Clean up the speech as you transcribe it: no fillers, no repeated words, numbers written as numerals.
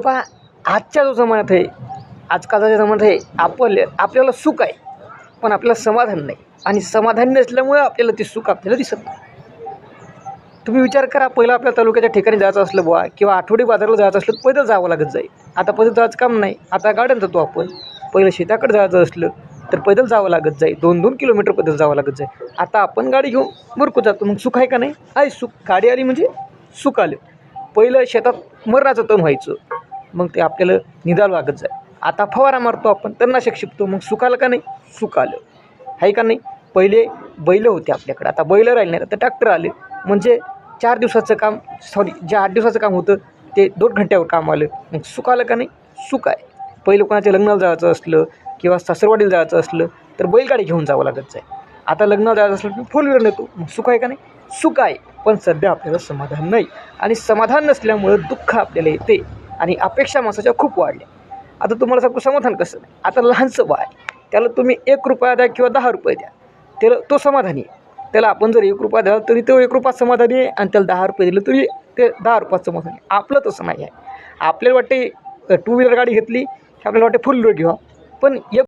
पहा, आजच्या जो जमान्यात आहे, आजकालच्या ज्या जमान्यात आहे, आपल्याला सुख आहे पण आपल्याला समाधान नाही, आणि समाधान नसल्यामुळं आपल्याला ते सुख आपल्याला दिसत नाही. तुम्ही विचार करा, पहिलं आपल्या तालुक्याच्या ठिकाणी जायचं असलं बुवा, किंवा आठवडी बाजाराला जायचं असलं पैदल जावं लागत जाईल. आता पैदल जायचं काम नाही, आता गाड्यानं जातो आपण. पहिलं शेताकडे जायचं असलं तर पैदल जावं लागत जाईल, 2-2 किलोमीटर पैदल जावं लागत जाईल. आता आपण गाडी घेऊन भरपूर जातो. मग सुख आहे का नाही? आहे सुख. गाडी आली म्हणजे सुख आलं. पहिलं शेतात मरणाचं तण व्हायचं, मग ते आपल्याला निदावं लागत जाईल. आता फवारा मारतो आपण, तणनाशक शिकतो, मग सुख आलं का नाही? सुख आलं. आहे का नाही? पहिले बैल होते आपल्याकडे, आता बैल राहिले नाही, आता ट्रॅक्टर आले. म्हणजे 4 दिवसाचं काम, जे 8 दिवसाचं काम होतं ते 2 घंट्यावर काम आलं. मग सुख आलं का नाही? सुख आहे. पहिलं कोणाच्या लग्नाला जायचं असलं किंवा सासरवाडीला जायचं असलं तर बैलगाडी घेऊन जावं लागत जाईल. आता लग्नाला जायचं असलं की 4 व्हीलर नेतो. मग सुख आहे का नाही? सुख आहे. पण सध्या आपल्याला समाधान नाही, आणि समाधान नसल्यामुळं दुःख आपल्याला येते, आणि अपेक्षा माणसाच्या खूप वाढल्या. आता तुम्हाला सांगतो समाधान कसं नाही. आता लहानचं बाळ, त्याला तुम्ही 1 रुपया द्या किंवा 10 रुपये द्या, त्याला तो समाधानी आहे. त्याला आपण जर 1 रुपया द्याल तरी तो 1 रुपयात समाधानी आहे, आणि त्याला 10 रुपये दिले तरी ते 10 रुपयात समाधानी आहे. आपलं तसं नाही आहे. आपल्याला वाटते 2 व्हीलर गाडी घेतली की आपल्याला वाटते 4 व्हीलर घ्यावा, पण